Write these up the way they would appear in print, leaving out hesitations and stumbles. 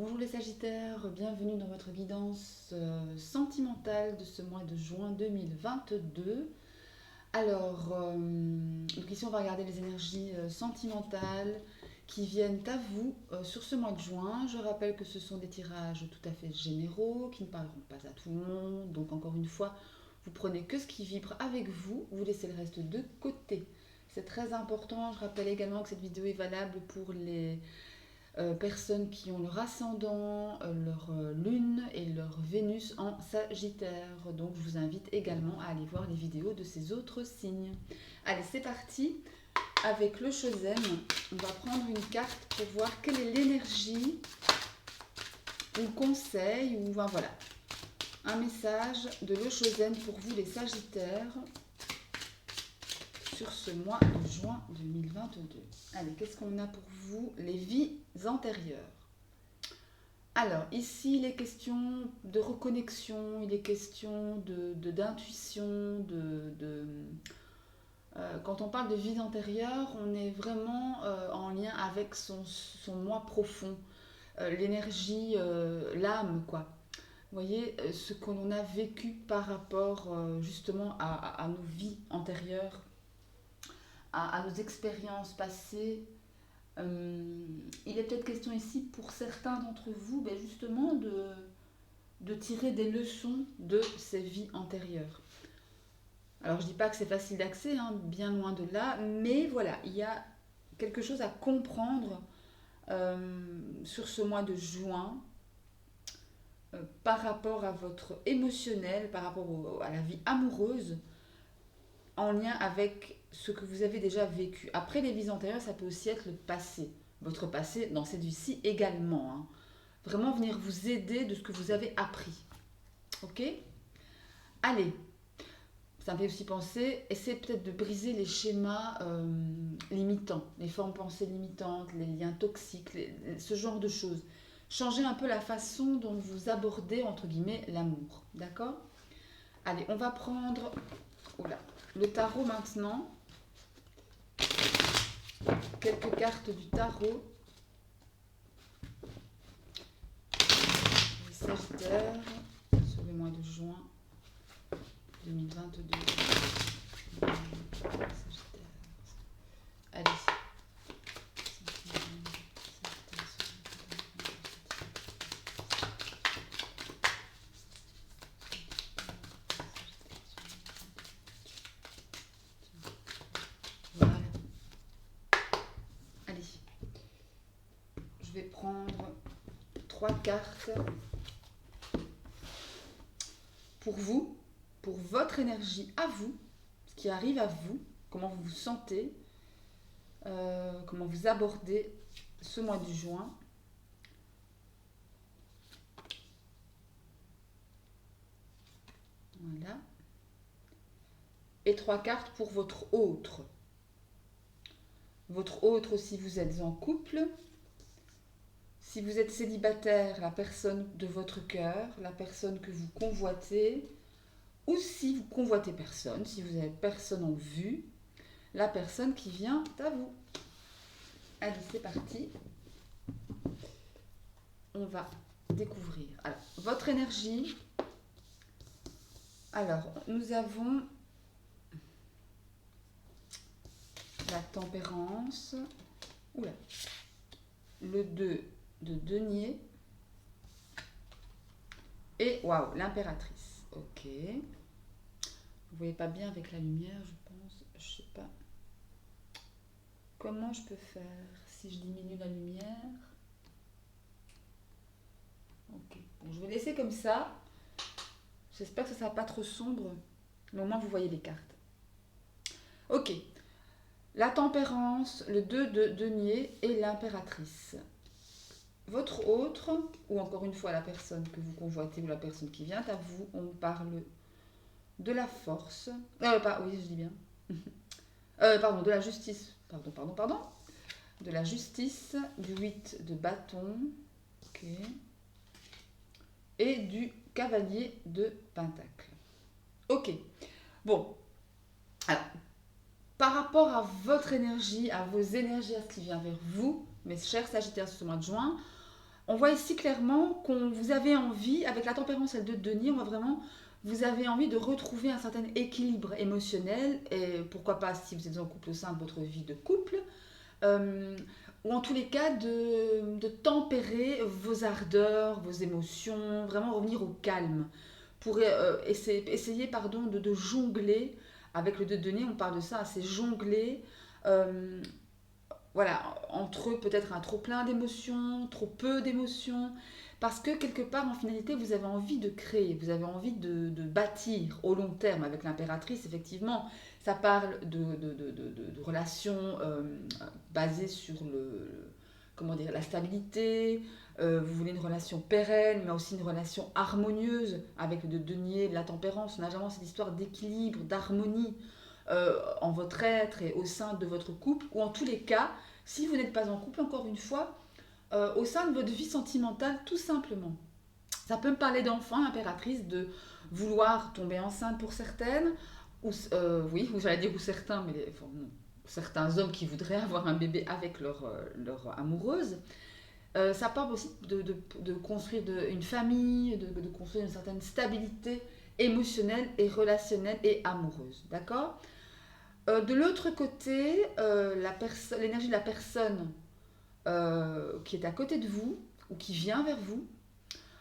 Bonjour les Sagittaires, bienvenue dans votre guidance sentimentale de ce mois de juin 2022. Alors, donc ici on va regarder les énergies sentimentales qui viennent à vous sur ce mois de juin. Je rappelle que ce sont des tirages tout à fait généraux, qui ne parleront pas à tout le monde. Donc encore une fois, vous prenez que ce qui vibre avec vous, vous laissez le reste de côté. C'est très important. Je rappelle également que cette vidéo est valable pour les personnes qui ont leur ascendant, leur lune et leur Vénus en Sagittaire. Donc je vous invite également à aller voir les vidéos de ces autres signes. Allez, c'est parti. Avec le Chosen, on va prendre une carte pour voir quelle est l'énergie ou conseil ou voilà, un message de le Chosen pour vous les Sagittaires sur ce mois de juin 2022. Allez, qu'est-ce qu'on a pour vous? Les vies antérieures. Alors, ici, il est question de reconnexion, il est question d'intuition, quand on parle de vie antérieure, on est vraiment en lien avec son moi profond, l'énergie, l'âme, quoi. Vous voyez, ce qu'on a vécu par rapport justement à nos vies antérieures, à nos expériences passées. Il est peut-être question ici pour certains d'entre vous justement de tirer des leçons de ces vies antérieures. Alors je ne dis pas que c'est facile d'accès, hein, bien loin de là, mais voilà, il y a quelque chose à comprendre sur ce mois de juin par rapport à votre émotionnel, par rapport à la vie amoureuse, en lien avec ce que vous avez déjà vécu. Après les vies antérieures, ça peut aussi être le passé. Votre passé dans cette vie-ci également. Hein. Vraiment venir vous aider de ce que vous avez appris. Ok? Allez. Ça me fait aussi penser, essayez peut-être de briser les schémas limitants, les formes pensées limitantes, les liens toxiques, ce genre de choses. Changez un peu la façon dont vous abordez, entre guillemets, l'amour. D'accord? Allez, on va prendre le tarot maintenant. Quelques cartes du tarot. Les Sagittaires sur le mois de juin 2022. Sagittaire. Allez. Voilà. Allez. Je vais prendre 3 cartes pour vous, pour votre énergie à vous, ce qui arrive à vous, comment vous vous sentez, comment vous abordez ce mois de juin. Voilà. Et 3 cartes pour votre autre. Votre autre si vous êtes en couple. Si vous êtes célibataire, la personne de votre cœur, la personne que vous convoitez. Ou si vous convoitez personne, si vous n'avez personne en vue, la personne qui vient à vous. Allez, c'est parti. On va découvrir. Alors, votre énergie. Alors, nous avons la tempérance. Oula. Le 2 de denier. Et, waouh, l'impératrice. Ok. Vous voyez pas bien avec la lumière, je pense. Je sais pas. Comment je peux faire si je diminue la lumière? Ok. Bon, je vais laisser comme ça. J'espère que ça ne sera pas trop sombre. Mais au moins, vous voyez les cartes. Ok. La tempérance, le 2 de denier et l'impératrice. Votre autre, ou encore une fois la personne que vous convoitez ou la personne qui vient à vous, on parle de la force. Oui, je dis bien. Pardon, de la justice. Pardon. De la justice, du 8 de bâton. Ok. Et du cavalier de pentacle. Ok. Bon. Alors, par rapport à votre énergie, à vos énergies, à ce qui vient vers vous, mes chers Sagittaires, ce mois de juin, On voit ici clairement qu'on vous avez envie, avec la tempérance et le 2 de denier, on voit vraiment, vous avez envie de retrouver un certain équilibre émotionnel, et pourquoi pas si vous êtes en couple au sein de votre vie de couple, euh, ou en tous les cas de tempérer vos ardeurs, vos émotions, vraiment revenir au calme, pour essayer pardon, de jongler, avec le 2 de denier, on parle de ça, c'est jongler euh, voilà, entre peut-être un trop plein d'émotions, trop peu d'émotions, parce que quelque part, en finalité, vous avez envie de créer, vous avez envie de bâtir au long terme avec l'impératrice, effectivement. Ça parle de relations basées sur comment dire, la stabilité, vous voulez une relation pérenne, mais aussi une relation harmonieuse avec le denier, la tempérance. On a vraiment cette histoire d'équilibre, d'harmonie en votre être et au sein de votre couple, ou en tous les cas, si vous n'êtes pas en couple, encore une fois, au sein de votre vie sentimentale, tout simplement. Ça peut me parler d'enfants, impératrice, de vouloir tomber enceinte pour certaines, ou oui, vous allez dire ou certains, mais enfin, non, certains hommes qui voudraient avoir un bébé avec leur amoureuse. Ça parle aussi de construire une famille, de construire une certaine stabilité émotionnelle et relationnelle et amoureuse. D'accord. De l'autre côté, l'énergie de la personne qui est à côté de vous ou qui vient vers vous,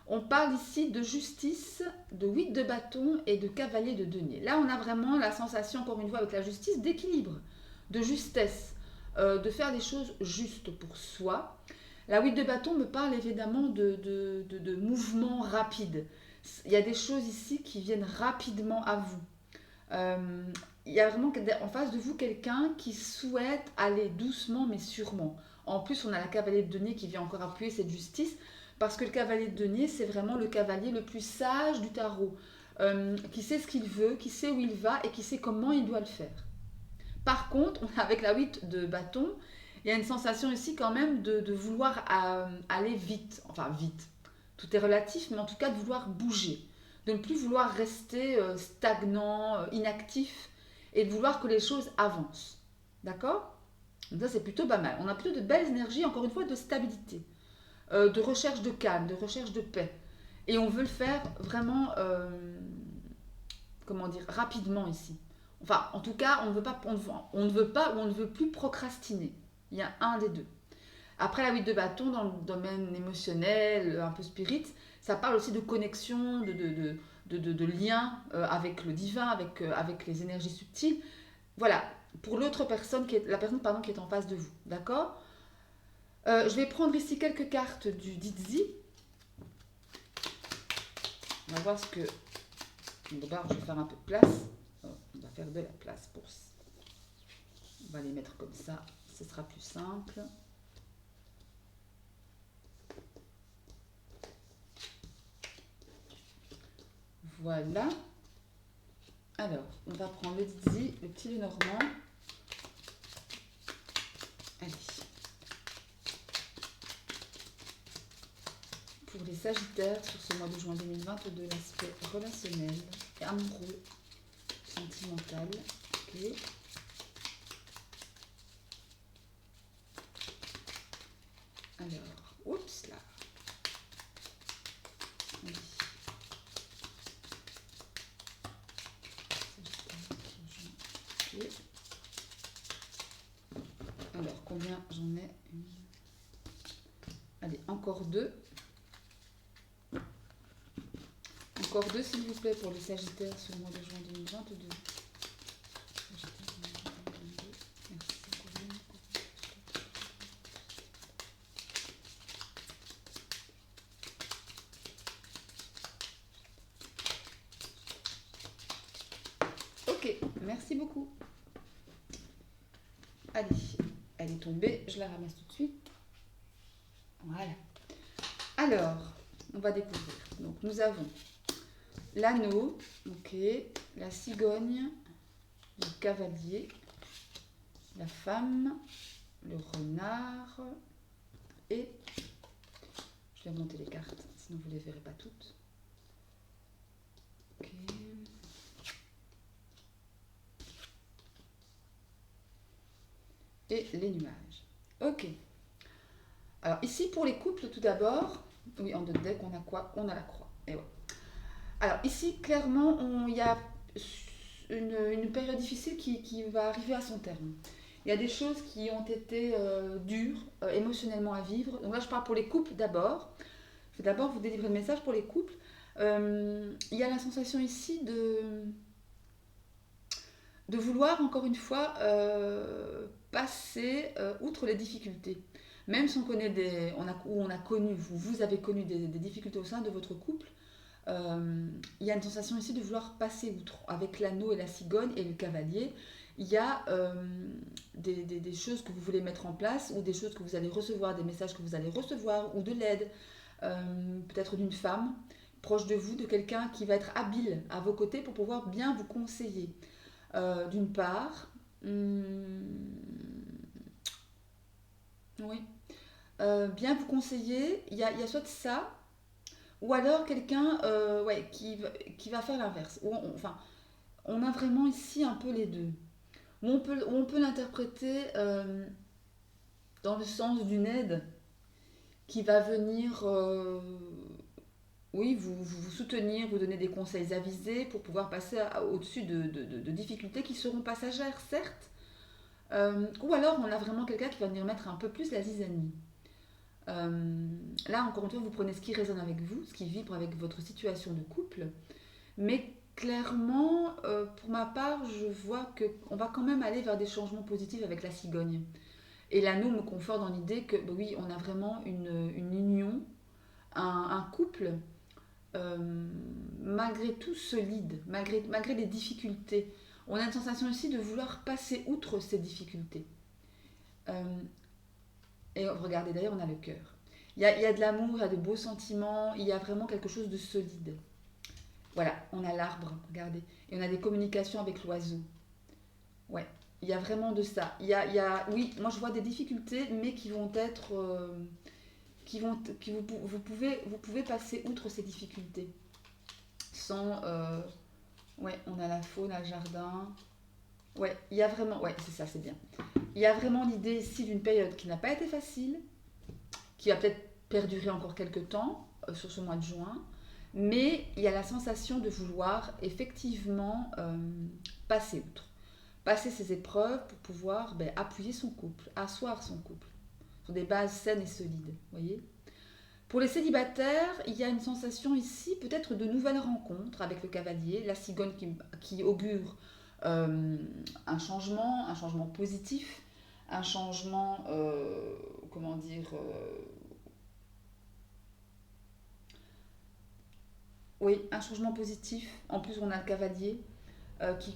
on parle ici de justice, de 8 de bâton et de cavalier de denier. Là, on a vraiment la sensation, encore une fois, avec la justice, d'équilibre, de justesse, de faire les choses justes pour soi. La 8 de bâton me parle évidemment de mouvements rapides. Il y a des choses ici qui viennent rapidement à vous. Euh, il y a vraiment en face de vous quelqu'un qui souhaite aller doucement mais sûrement. En plus, on a la cavalier de denier qui vient encore appuyer cette justice, parce que le cavalier de denier, c'est vraiment le cavalier le plus sage du tarot, qui sait ce qu'il veut, qui sait où il va et qui sait comment il doit le faire. Par contre, avec la 8 de bâton, il y a une sensation ici quand même de vouloir aller vite, enfin vite, tout est relatif, mais en tout cas de vouloir bouger, de ne plus vouloir rester stagnant, inactif, et de vouloir que les choses avancent. D'accord. Donc ça c'est plutôt pas mal. On a plutôt de belles énergies, encore une fois, de stabilité, de recherche de calme, de recherche de paix. Et on veut le faire vraiment, comment dire, rapidement ici. Enfin, en tout cas, on ne veut pas, on ne veut pas ou on ne veut plus procrastiner. Il y a un des deux. Après la 8 de bâton, dans le domaine émotionnel, un peu spirit, ça parle aussi de connexion, de lien avec le divin, avec les énergies subtiles. Voilà, pour l'autre personne, la personne pardon, qui est en face de vous. D'accord. Je vais prendre ici quelques cartes du Didzi. On va voir ce que... D'abord, je vais faire un peu de place. On va faire de la place pour ça. On va les mettre comme ça, ce sera plus simple. Voilà. Alors, on va prendre le Didzi, le petit Lenormand. Allez. Pour les Sagittaires, sur ce mois de juin 2022, l'aspect relationnel et amoureux, sentimental. Ok. Alors, oups là. Allez. Okay. Alors, combien j'en ai? Allez, encore deux. Encore deux, s'il vous plaît, pour les Sagittaires sur le mois de juin 2022. Ok, merci beaucoup. Allez, elle est tombée, je la ramasse tout de suite. Voilà. Alors, on va découvrir. Donc, nous avons l'anneau, ok, la cigogne, le cavalier, la femme, le renard et... Je vais monter les cartes, sinon vous ne les verrez pas toutes. Ok. Et les nuages. Ok. Alors ici pour les couples tout d'abord, oui en deux deck on a quoi? On a la croix. Et ouais. Alors ici clairement il y a une période difficile qui va arriver à son terme. Il y a des choses qui ont été dures émotionnellement à vivre. Donc là je parle pour les couples d'abord. Je vais d'abord vous délivrer le message pour les couples. Il y a la sensation ici de vouloir encore une fois passer outre les difficultés. Même si on connaît ou on a connu, vous avez connu des difficultés au sein de votre couple, il y a une sensation ici de vouloir passer outre. Avec l'anneau et la cigogne et le cavalier, il y a des choses que vous voulez mettre en place ou des choses que vous allez recevoir, des messages que vous allez recevoir ou de l'aide, peut-être d'une femme proche de vous, de quelqu'un qui va être habile à vos côtés pour pouvoir bien vous conseiller. D'une part, oui, bien vous conseiller, il y a soit ça, ou alors quelqu'un ouais, qui va faire l'inverse. Enfin, on a vraiment ici un peu les deux. Où on peut l'interpréter dans le sens d'une aide qui va venir oui, vous soutenir, vous donner des conseils avisés pour pouvoir passer au-dessus de difficultés qui seront passagères, certes. Ou alors on a vraiment quelqu'un qui va venir mettre un peu plus la zizanie. Là, encore une fois, vous prenez ce qui résonne avec vous, ce qui vibre avec votre situation de couple. Mais clairement, pour ma part, je vois qu'on va quand même aller vers des changements positifs avec la cigogne. Et l'anneau me conforte dans l'idée que, bah oui, on a vraiment une union, un couple, malgré tout solide, malgré les difficultés. On a une sensation aussi de vouloir passer outre ces difficultés. Euh, et regardez, d'ailleurs, on a le cœur. Il y a de l'amour, il y a de beaux sentiments, il y a vraiment quelque chose de solide. Voilà, on a l'arbre, regardez. Et on a des communications avec l'oiseau. Ouais, il y a vraiment de ça. Oui, moi je vois des difficultés, mais qui vont être, vous pouvez passer outre ces difficultés. Sans, ouais, on a la faune, on a le jardin. Ouais, il y a vraiment, ouais, c'est ça, c'est bien. Il y a vraiment l'idée ici d'une période qui n'a pas été facile, qui va peut-être perdurer encore quelques temps sur ce mois de juin, mais il y a la sensation de vouloir effectivement passer outre. Passer ces épreuves pour pouvoir appuyer son couple, asseoir son couple sur des bases saines et solides. Voyez. Pour les célibataires, il y a une sensation ici peut-être de nouvelles rencontres avec le cavalier, la cigogne qui augure un changement positif, un changement, comment dire, oui, un changement positif. En plus, on a le cavalier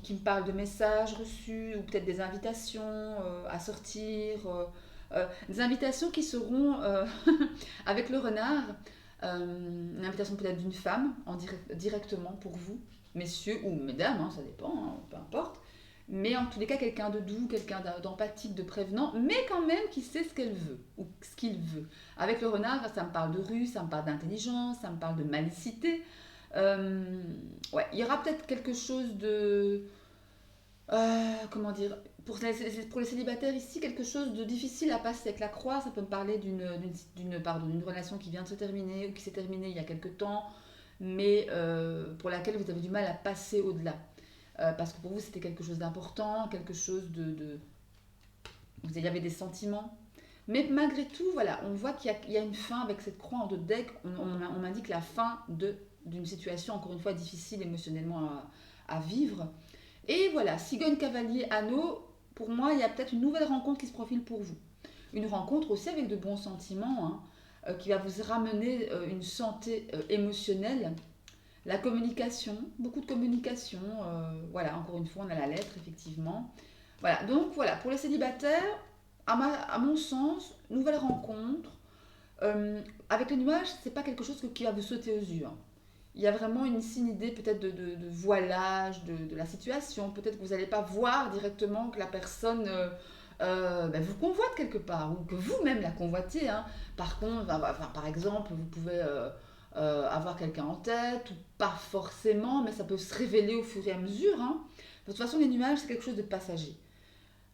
qui me parle de messages reçus ou peut-être des invitations à sortir, des invitations qui seront avec le renard, une invitation peut-être d'une femme directement pour vous, messieurs ou mesdames, hein, ça dépend, hein, peu importe. Mais en tous les cas, quelqu'un de doux, quelqu'un d'empathique, de prévenant, mais quand même qui sait ce qu'elle veut ou ce qu'il veut. Avec le renard, ça me parle de ruse, ça me parle d'intelligence, ça me parle de malicité. Euh, ouais, il y aura peut-être quelque chose de comment dire, pour les célibataires ici, quelque chose de difficile à passer avec la croix. Ça peut me parler d'une relation qui vient de se terminer ou qui s'est terminée il y a quelque temps, mais pour laquelle vous avez du mal à passer au-delà. Parce que pour vous, c'était quelque chose d'important, quelque chose vous y avait des sentiments. Mais malgré tout, voilà, on voit qu'il y a une fin avec cette croix en deux decks. On m'indique la fin d'une situation, encore une fois, difficile émotionnellement à vivre. Et voilà, cigogne, cavalier, anneau, pour moi, il y a peut-être une nouvelle rencontre qui se profile pour vous. Une rencontre aussi avec de bons sentiments, hein, qui va vous ramener une santé émotionnelle. La communication, beaucoup de communication. Voilà, encore une fois, on a la lettre, effectivement. Voilà, donc voilà, pour les célibataires, à mon sens, nouvelle rencontre. Avec les nuages, c'est pas quelque chose qui va vous sauter aux yeux, hein. Il y a vraiment ici une idée peut-être de voilage de la situation. Peut-être que vous n'allez pas voir directement que la personne vous convoite quelque part ou que vous-même la convoitiez, hein. Par contre, par exemple, vous pouvez avoir quelqu'un en tête ou pas forcément, mais ça peut se révéler au fur et à mesure, hein. De toute façon, les nuages, c'est quelque chose de passager.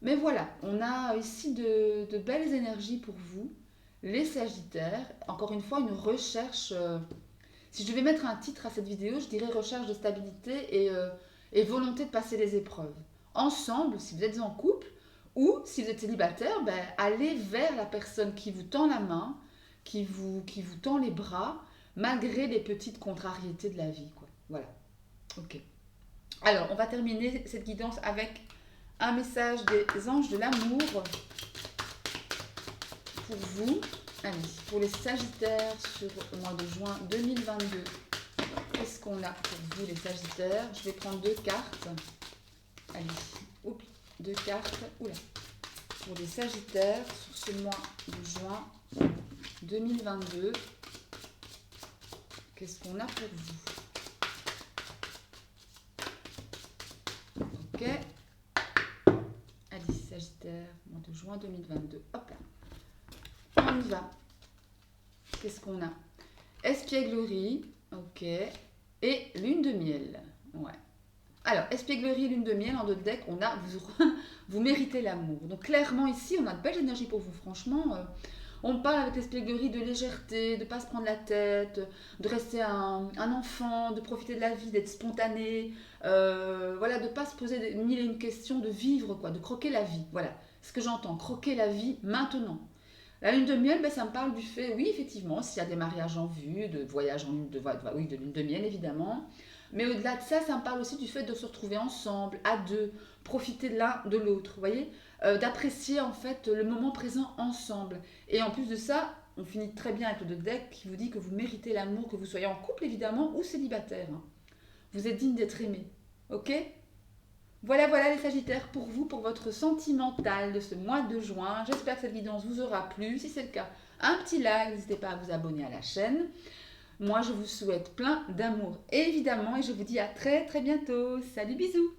Mais voilà, on a ici de belles énergies pour vous. Les Sagittaires, encore une fois, une recherche. Si je devais mettre un titre à cette vidéo, je dirais recherche de stabilité et volonté de passer les épreuves. Ensemble, si vous êtes en couple, ou si vous êtes célibataire, ben, allez vers la personne qui vous tend la main, qui vous tend les bras, malgré les petites contrariétés de la vie, quoi. Voilà. Ok. Alors, on va terminer cette guidance avec un message des anges de l'amour pour vous. Allez, pour les Sagittaires sur le mois de juin 2022. Qu'est-ce qu'on a pour vous les Sagittaires? Je vais prendre deux cartes. Allez, oups, deux cartes. Oula. Pour les Sagittaires sur ce mois de juin 2022. Qu'est-ce qu'on a pour vous? Ok. Allez, Sagittaire, mois de juin 2022. Hop là. On y va. Qu'est-ce qu'on a? Espièglerie, ok. Et lune de miel. Ouais. Alors, espièglerie et lune de miel en deux deck, on a vous méritez l'amour. Donc clairement ici, on a de belles énergies pour vous. Franchement, on parle avec l'espièglerie de légèreté, de ne pas se prendre la tête, de rester un enfant, de profiter de la vie, d'être spontané. Voilà, de ne pas se poser mille et une questions, de vivre, quoi, de croquer la vie. Voilà, ce que j'entends, croquer la vie maintenant. La lune de miel, ben, ça me parle du fait, oui, effectivement, s'il y a des mariages en vue, de voyages en lune oui, de lune de miel, évidemment. Mais au-delà de ça, ça me parle aussi du fait de se retrouver ensemble, à deux, profiter de l'un de l'autre, vous voyez, d'apprécier en fait le moment présent ensemble. Et en plus de ça, on finit très bien avec le deck qui vous dit que vous méritez l'amour, que vous soyez en couple évidemment ou célibataire. Hein. Vous êtes digne d'être aimé, ok? Voilà, voilà les Sagittaires pour vous, pour votre sentimental de ce mois de juin. J'espère que cette guidance vous aura plu. Si c'est le cas, un petit like, n'hésitez pas à vous abonner à la chaîne. Moi, je vous souhaite plein d'amour, évidemment, et je vous dis à très très bientôt. Salut, bisous!